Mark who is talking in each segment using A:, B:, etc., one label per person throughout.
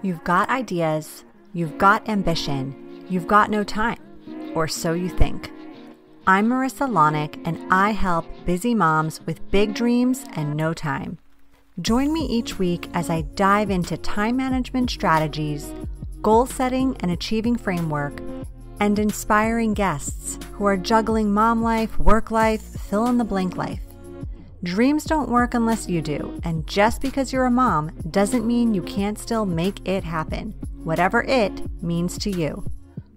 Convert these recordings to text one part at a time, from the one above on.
A: You've got ideas, you've got ambition, you've got no time, or so you think. I'm Marissa Lonick, and I help busy moms with big dreams and no time. Join me each week as I dive into time management strategies, goal setting and achieving framework, and inspiring guests who are juggling mom life, work life, fill in the blank life. Dreams don't work unless you do, and just because you're a mom doesn't mean you can't still make it happen, whatever it means to you.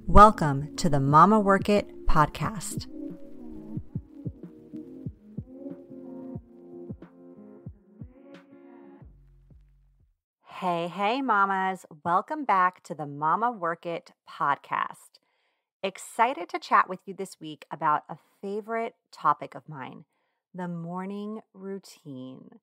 A: Welcome to the Mama Work It podcast. Hey, mamas. Welcome back to the Mama Work It podcast. Excited to chat with you this week about a favorite topic of mine, the morning routine.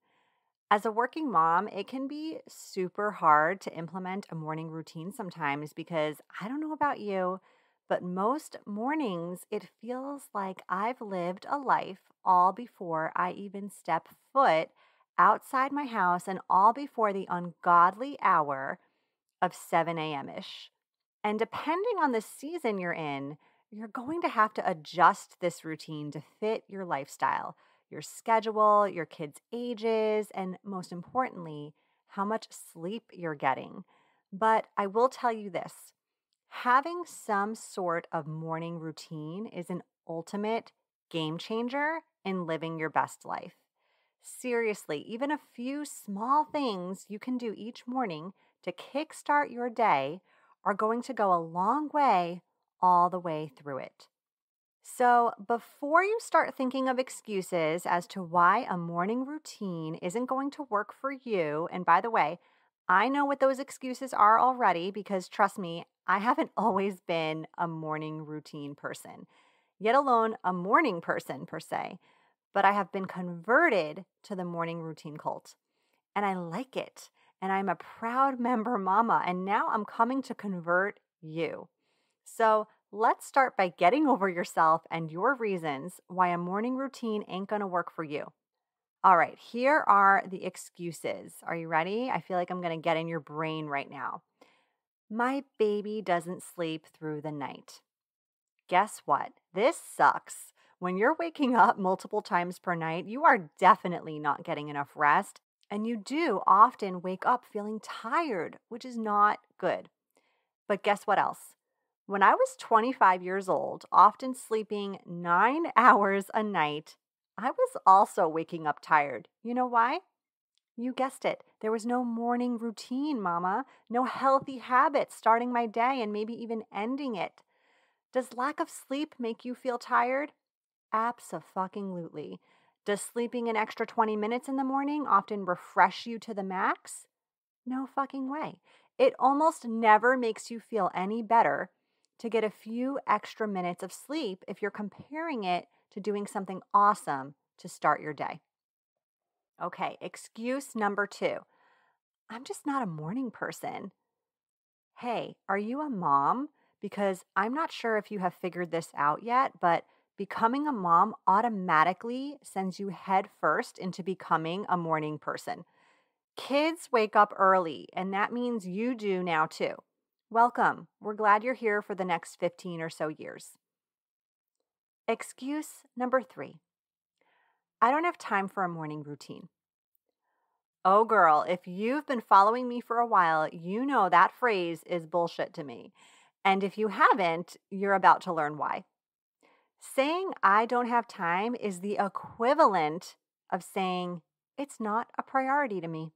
A: As a working mom, it can be super hard to implement a morning routine sometimes because I don't know about you, but most mornings it feels like I've lived a life all before I even step foot outside my house and all before the ungodly hour of 7 a.m.-ish. And depending on the season you're in, you're going to have to adjust this routine to fit your lifestyle, your schedule, your kids' ages, and most importantly, how much sleep you're getting. But I will tell you this, having some sort of morning routine is an ultimate game changer in living your best life. Seriously, even a few small things you can do each morning to kickstart your day are going to go a long way all the way through it. So before you start thinking of excuses as to why a morning routine isn't going to work for you, and by the way, I know what those excuses are already because trust me, I haven't always been a morning routine person, yet alone a morning person per se, but I have been converted to the morning routine cult, and I like it, and I'm a proud member mama, and now I'm coming to convert you. So let's start by getting over yourself and your reasons why a morning routine ain't going to work for you. All right, here are the excuses. Are you ready? I feel like I'm going to get in your brain right now. My baby doesn't sleep through the night. Guess what? This sucks. When you're waking up multiple times per night, you are definitely not getting enough rest, and you do often wake up feeling tired, which is not good. But guess what else? When I was 25 years old, often sleeping 9 hours a night, I was also waking up tired. You know why? You guessed it. There was no morning routine, mama. No healthy habits starting my day and maybe even ending it. Does lack of sleep make you feel tired? Abso-fucking-lutely. Does sleeping an extra 20 minutes in the morning often refresh you to the max? No fucking way. It almost never makes you feel any better to get a few extra minutes of sleep if you're comparing it to doing something awesome to start your day. Okay, excuse number 2. I'm just not a morning person. Hey, are you a mom? Because I'm not sure if you have figured this out yet, but becoming a mom automatically sends you head first into becoming a morning person. Kids wake up early, and that means you do now too. Welcome. We're glad you're here for the next 15 or so years. Excuse number 3. I don't have time for a morning routine. Oh, girl, if you've been following me for a while, you know that phrase is bullshit to me. And if you haven't, you're about to learn why. Saying I don't have time is the equivalent of saying it's not a priority to me.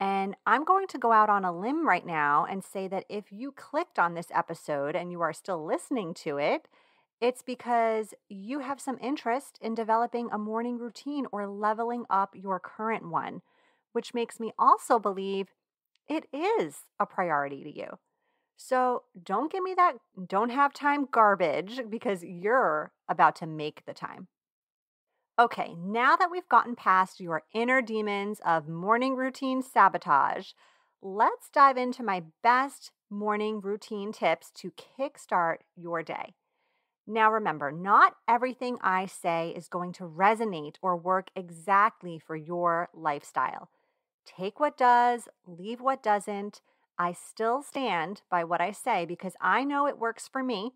A: And I'm going to go out on a limb right now and say that if you clicked on this episode and you are still listening to it, it's because you have some interest in developing a morning routine or leveling up your current one, which makes me also believe it is a priority to you. So don't give me that don't have time garbage because you're about to make the time. Okay, now that we've gotten past your inner demons of morning routine sabotage, let's dive into my best morning routine tips to kickstart your day. Now remember, not everything I say is going to resonate or work exactly for your lifestyle. Take what does, leave what doesn't. I still stand by what I say because I know it works for me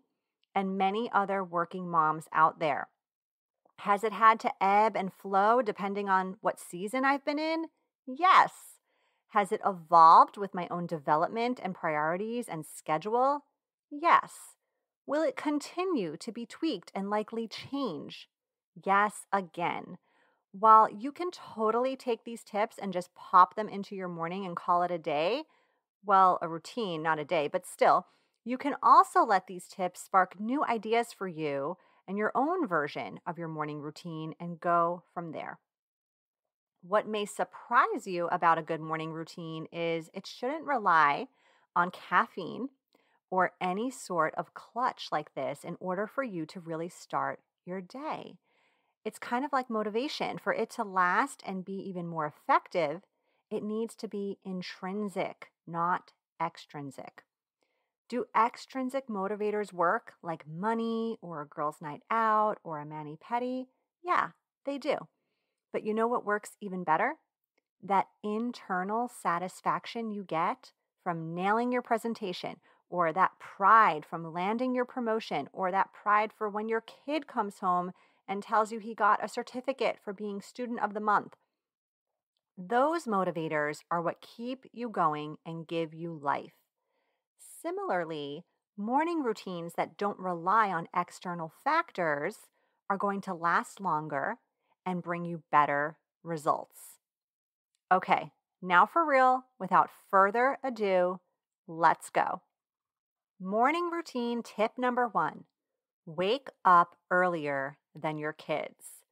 A: and many other working moms out there. Has it had to ebb and flow depending on what season I've been in? Yes. Has it evolved with my own development and priorities and schedule? Yes. Will it continue to be tweaked and likely change? Yes, again. While you can totally take these tips and just pop them into your morning and call it a day, well, a routine, not a day, but still, you can also let these tips spark new ideas for you and your own version of your morning routine and go from there. What may surprise you about a good morning routine is it shouldn't rely on caffeine or any sort of clutch like this in order for you to really start your day. It's kind of like motivation. For it to last and be even more effective, it needs to be intrinsic, not extrinsic. Do extrinsic motivators work like money or a girl's night out or a mani-pedi? Yeah, they do. But you know what works even better? That internal satisfaction you get from nailing your presentation, or that pride from landing your promotion, or that pride for when your kid comes home and tells you he got a certificate for being student of the month. Those motivators are what keep you going and give you life. Similarly, morning routines that don't rely on external factors are going to last longer and bring you better results. Okay, now for real, without further ado, let's go. Morning routine tip number 1: wake up earlier than your kids.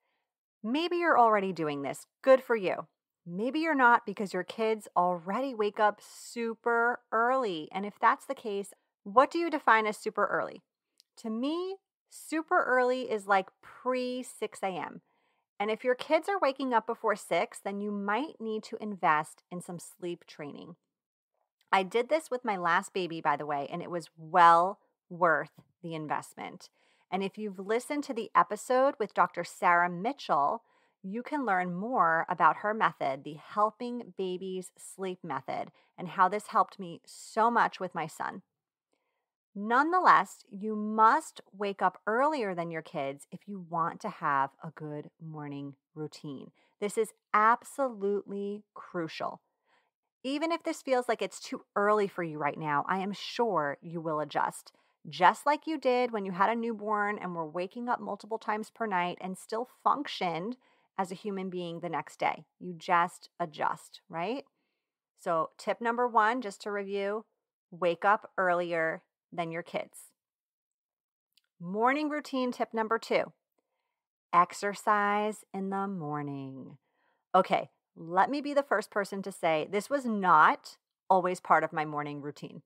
A: Maybe you're already doing this. Good for you. Maybe you're not because your kids already wake up super early. And if that's the case, what do you define as super early? To me, super early is like pre 6 a.m. And if your kids are waking up before 6, then you might need to invest in some sleep training. I did this with my last baby, by the way, and it was well worth the investment. And if you've listened to the episode with Dr. Sarah Mitchell, you can learn more about her method, the Helping Babies Sleep Method, and how this helped me so much with my son. Nonetheless, you must wake up earlier than your kids if you want to have a good morning routine. This is absolutely crucial. Even if this feels like it's too early for you right now, I am sure you will adjust. Just like you did when you had a newborn and were waking up multiple times per night and still functioned as a human being the next day. You just adjust, right? So, tip number 1, just to review, wake up earlier than your kids. Morning routine tip number 2: exercise in the morning. Okay, let me be the first person to say this was not always part of my morning routine.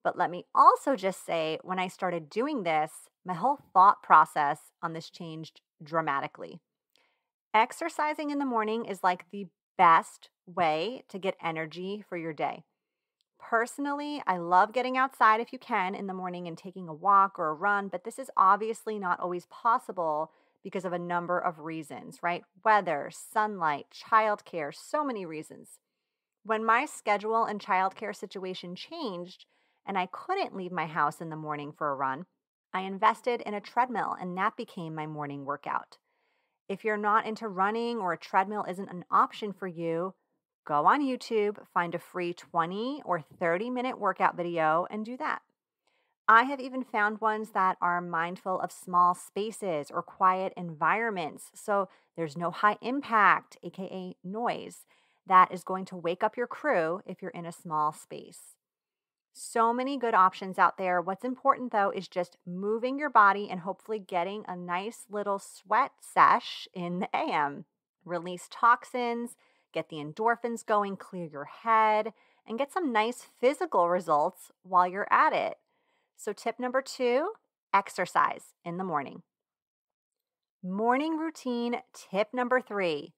A: But let me also just say, when I started doing this, my whole thought process on this changed dramatically. Exercising in the morning is like the best way to get energy for your day. Personally, I love getting outside if you can in the morning and taking a walk or a run, but this is obviously not always possible because of a number of reasons, right? Weather, sunlight, childcare, so many reasons. When my schedule and childcare situation changed and I couldn't leave my house in the morning for a run, I invested in a treadmill and that became my morning workout. If you're not into running or a treadmill isn't an option for you, go on YouTube, find a free 20 or 30-minute workout video and do that. I have even found ones that are mindful of small spaces or quiet environments, so there's no high impact, aka noise, that is going to wake up your crew if you're in a small space. So many good options out there. What's important though is just moving your body and hopefully getting a nice little sweat sesh in the AM. Release toxins, get the endorphins going, clear your head, and get some nice physical results while you're at it. So tip number 2, exercise in the morning. Morning routine tip number 3: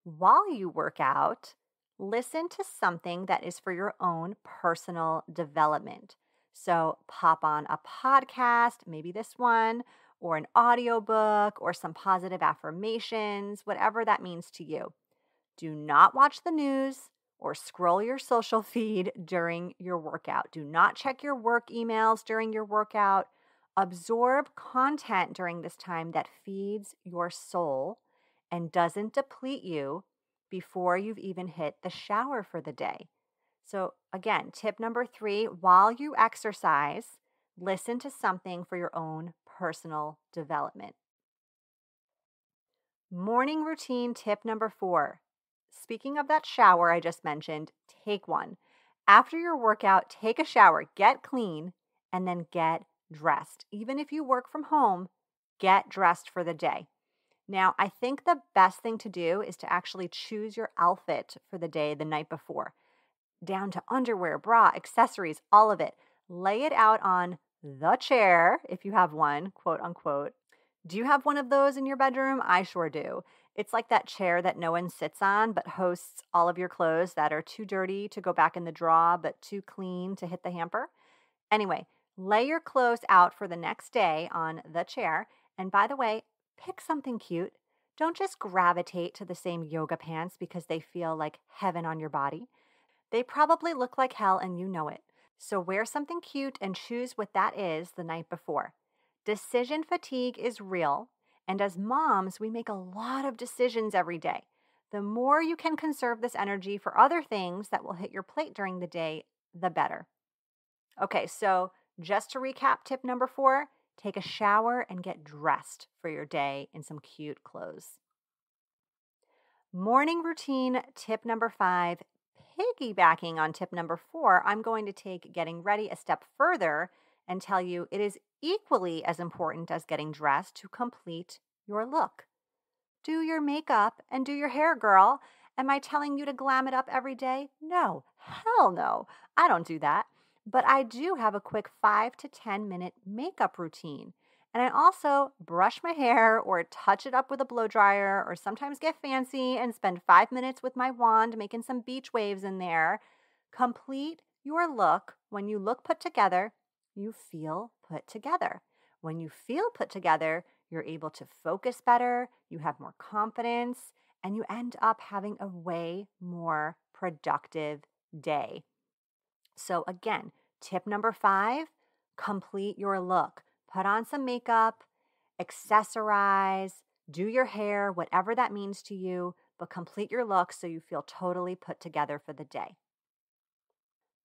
A: while you work out, listen to something that is for your own personal development. So pop on a podcast, maybe this one, or an audiobook, or some positive affirmations, whatever that means to you. Do not watch the news or scroll your social feed during your workout. Do not check your work emails during your workout. Absorb content during this time that feeds your soul and doesn't deplete you before you've even hit the shower for the day. So, again, tip number 3, while you exercise, listen to something for your own personal development. Morning routine tip number 4. Speaking of that shower I just mentioned, take one. After your workout, take a shower, get clean, and then get dressed. Even if you work from home, get dressed for the day. Now, I think the best thing to do is to actually choose your outfit for the day the night before, down to underwear, bra, accessories, all of it. Lay it out on the chair, if you have one, quote unquote. Do you have one of those in your bedroom? I sure do. It's like that chair that no one sits on, but hosts all of your clothes that are too dirty to go back in the drawer, but too clean to hit the hamper. Anyway, lay your clothes out for the next day on the chair. And by the way, pick something cute. Don't just gravitate to the same yoga pants because they feel like heaven on your body. They probably look like hell and you know it. So wear something cute and choose what that is the night before. Decision fatigue is real, and as moms, we make a lot of decisions every day. The more you can conserve this energy for other things that will hit your plate during the day, the better. Okay, so just to recap tip number 4, take a shower and get dressed for your day in some cute clothes. Morning routine tip number 5, piggybacking on tip number 4, I'm going to take getting ready a step further and tell you it is equally as important as getting dressed to complete your look. Do your makeup and do your hair, girl. Am I telling you to glam it up every day? No, hell no. I don't do that. But I do have a quick 5 to 10 minute makeup routine. And I also brush my hair or touch it up with a blow dryer or sometimes get fancy and spend 5 minutes with my wand making some beach waves in there. Complete your look. When you look put together, you feel put together. When you feel put together, you're able to focus better, you have more confidence, and you end up having a way more productive day. So again, tip number 5, complete your look. Put on some makeup, accessorize, do your hair, whatever that means to you, but complete your look so you feel totally put together for the day.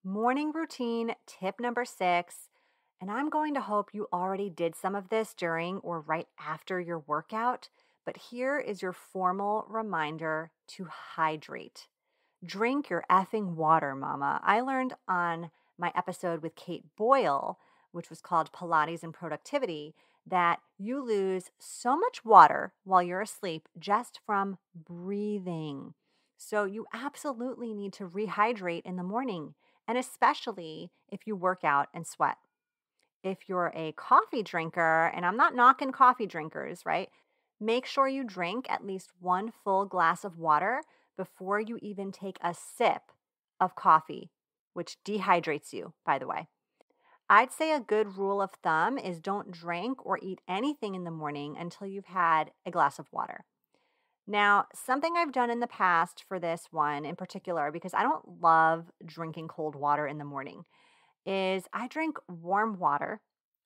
A: Morning routine tip number 6, and I'm going to hope you already did some of this during or right after your workout, but here is your formal reminder to hydrate. Drink your effing water, mama. I learned on my episode with Kate Boyle, which was called Pilates and Productivity, that you lose so much water while you're asleep just from breathing. So you absolutely need to rehydrate in the morning, and especially if you work out and sweat. If you're a coffee drinker, and I'm not knocking coffee drinkers, right? Make sure you drink at least 1 full glass of water before you even take a sip of coffee, which dehydrates you, by the way. I'd say a good rule of thumb is don't drink or eat anything in the morning until you've had a glass of water. Now, something I've done in the past for this one in particular, because I don't love drinking cold water in the morning, is I drink warm water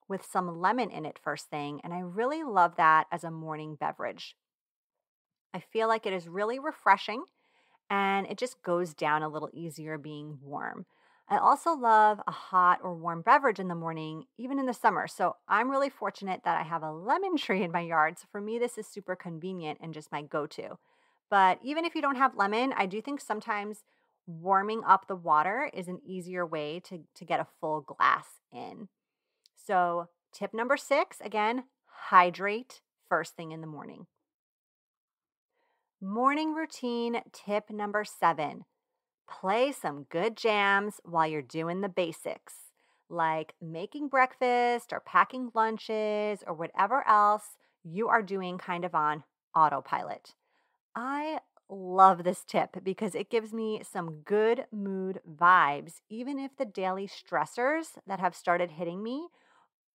A: with some lemon in it first thing, and I really love that as a morning beverage. I feel like it is really refreshing and it just goes down a little easier being warm. I also love a hot or warm beverage in the morning, even in the summer. So I'm really fortunate that I have a lemon tree in my yard. So for me, this is super convenient and just my go to. But even if you don't have lemon, I do think sometimes warming up the water is an easier way to get a full glass in. So, tip number 6, again, hydrate first thing in the morning. Morning routine tip number 7, play some good jams while you're doing the basics, like making breakfast or packing lunches or whatever else you are doing kind of on autopilot. I love this tip because it gives me some good mood vibes, even if the daily stressors that have started hitting me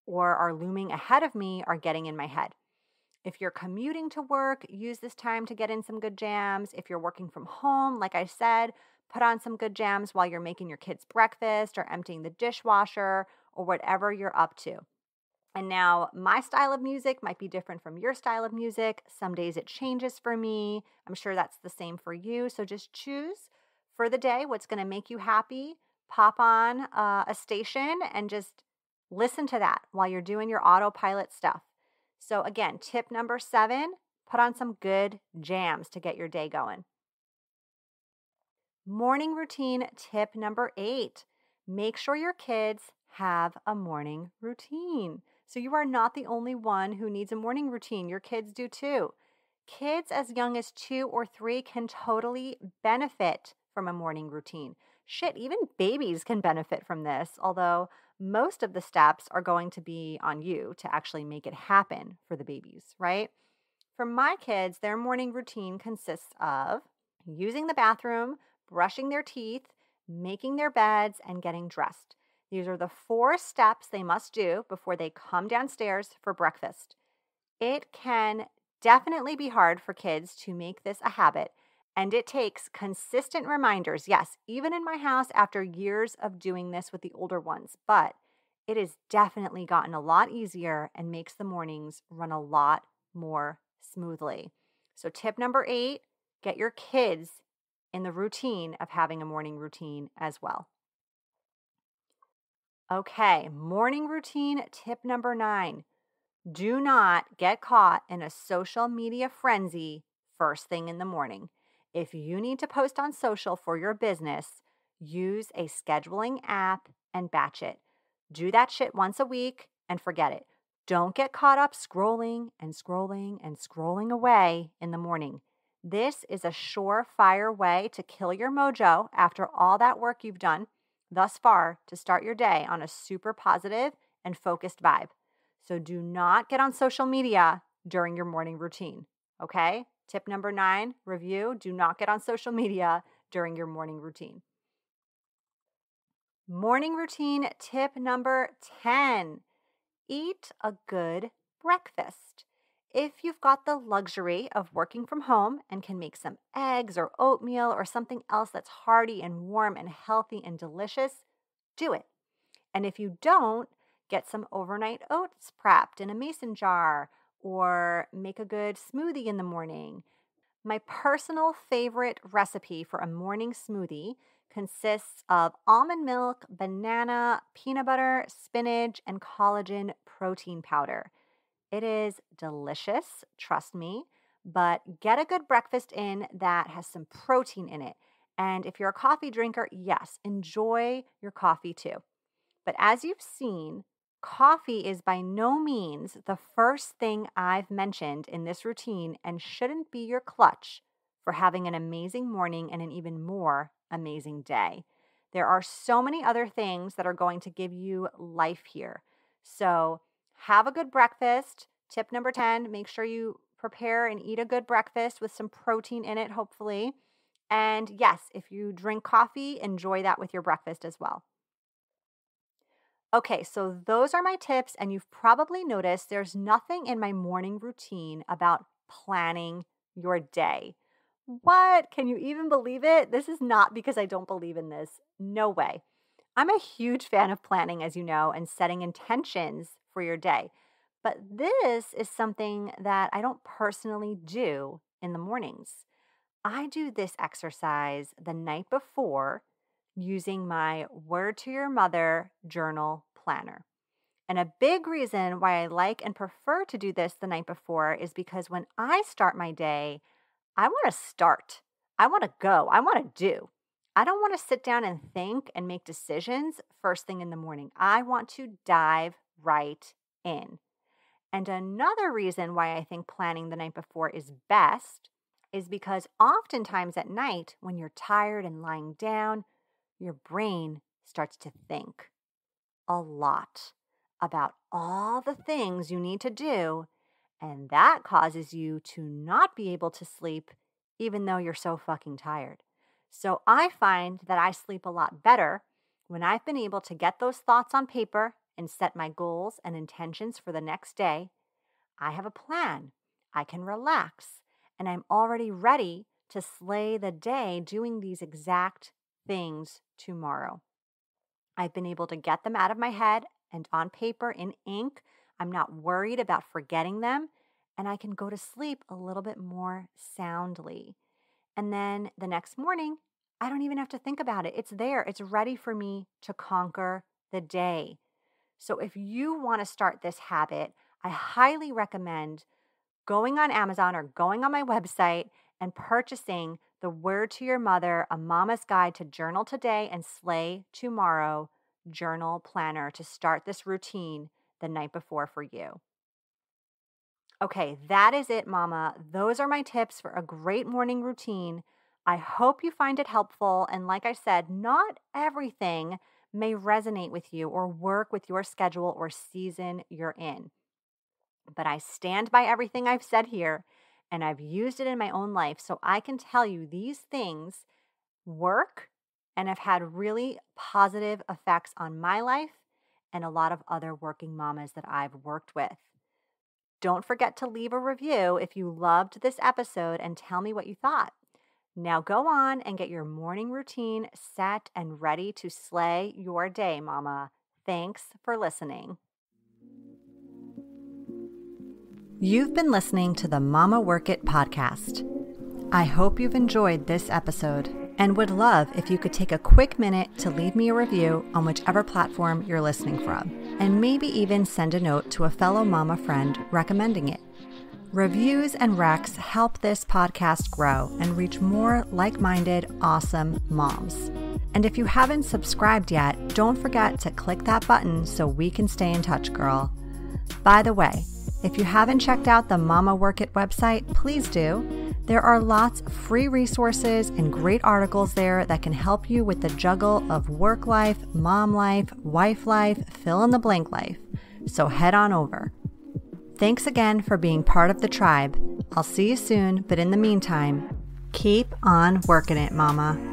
A: or are looming ahead of me are getting in my head. If you're commuting to work, use this time to get in some good jams. If you're working from home, like I said, put on some good jams while you're making your kids breakfast or emptying the dishwasher or whatever you're up to. And now my style of music might be different from your style of music. Some days it changes for me. I'm sure that's the same for you. So just choose for the day what's going to make you happy. Pop on a station and just listen to that while you're doing your autopilot stuff. So again, tip number 7, put on some good jams to get your day going. Morning routine tip number 8, make sure your kids have a morning routine. So you are not the only one who needs a morning routine. Your kids do too. Kids as young as 2 or 3 can totally benefit from a morning routine. Shit, even babies can benefit from this, although most of the steps are going to be on you to actually make it happen for the babies, right? For my kids, their morning routine consists of using the bathroom, brushing their teeth, making their beds, and getting dressed. These are the 4 steps they must do before they come downstairs for breakfast. It can definitely be hard for kids to make this a habit, and it takes consistent reminders. Yes, even in my house after years of doing this with the older ones, but it has definitely gotten a lot easier and makes the mornings run a lot more smoothly. So tip number 8, get your kids in the routine of having a morning routine as well. Okay, morning routine tip number 9. Do not get caught in a social media frenzy first thing in the morning. If you need to post on social for your business, use a scheduling app and batch it. Do that shit once a week and forget it. Don't get caught up scrolling and scrolling and scrolling away in the morning. This is a surefire way to kill your mojo after all that work you've done thus far to start your day on a super positive and focused vibe. So do not get on social media during your morning routine, okay? Tip number 9, review, do not get on social media during your morning routine. Morning routine tip number 10, eat a good breakfast. If you've got the luxury of working from home and can make some eggs or oatmeal or something else that's hearty and warm and healthy and delicious, do it. And if you don't, get some overnight oats prepped in a mason jar or make a good smoothie in the morning. My personal favorite recipe for a morning smoothie consists of almond milk, banana, peanut butter, spinach, and collagen protein powder. It is delicious, trust me, but get a good breakfast in that has some protein in it. And if you're a coffee drinker, yes, enjoy your coffee too. But as you've seen, coffee is by no means the first thing I've mentioned in this routine and shouldn't be your clutch for having an amazing morning and an even more amazing day. There are so many other things that are going to give you life here. So have a good breakfast. Tip number 10, make sure you prepare and eat a good breakfast with some protein in it, hopefully. And yes, if you drink coffee, enjoy that with your breakfast as well. Okay, so those are my tips, and you've probably noticed there's nothing in my morning routine about planning your day. What? Can you even believe it? This is not because I don't believe in this. No way. I'm a huge fan of planning, as you know, and setting intentions for your day. But this is something that I don't personally do in the mornings. I do this exercise the night before using my Word to Your Mother journal planner. And a big reason why I like and prefer to do this the night before is because when I start my day, I want to start. I want to go. I want to do. I don't want to sit down and think and make decisions first thing in the morning. I want to dive right in. And another reason why I think planning the night before is best is because oftentimes at night, when you're tired and lying down, your brain starts to think a lot about all the things you need to do, and that causes you to not be able to sleep even though you're so fucking tired. So I find that I sleep a lot better when I've been able to get those thoughts on paper and set my goals and intentions for the next day. I have a plan. I can relax, and I'm already ready to slay the day doing these exact things tomorrow. I've been able to get them out of my head and on paper in ink. I'm not worried about forgetting them, and I can go to sleep a little bit more soundly. And then the next morning, I don't even have to think about it. It's there. It's ready for me to conquer the day. So if you want to start this habit, I highly recommend going on Amazon or going on my website and purchasing the Word to Your Mother, A Mama's Guide to Journal Today and Slay Tomorrow journal planner to start this routine the night before for you. Okay, that is it, Mama. Those are my tips for a great morning routine. I hope you find it helpful. And like I said, not everything may resonate with you or work with your schedule or season you're in. But I stand by everything I've said here, and I've used it in my own life. So I can tell you these things work and have had really positive effects on my life and a lot of other working mamas that I've worked with. Don't forget to leave a review if you loved this episode and tell me what you thought. Now go on and get your morning routine set and ready to slay your day, Mama. Thanks for listening. You've been listening to the Mama Work It podcast. I hope you've enjoyed this episode and would love if you could take a quick minute to leave me a review on whichever platform you're listening from, and maybe even send a note to a fellow mama friend recommending it. Reviews and recs help this podcast grow and reach more like-minded, awesome moms. And if you haven't subscribed yet, don't forget to click that button so we can stay in touch, girl. By the way, if you haven't checked out the Mama Work It website, please do. There are lots of free resources and great articles there that can help you with the juggle of work life, mom life, wife life, fill in the blank life. So head on over. Thanks again for being part of the tribe. I'll see you soon, but in the meantime, keep on working it, Mama.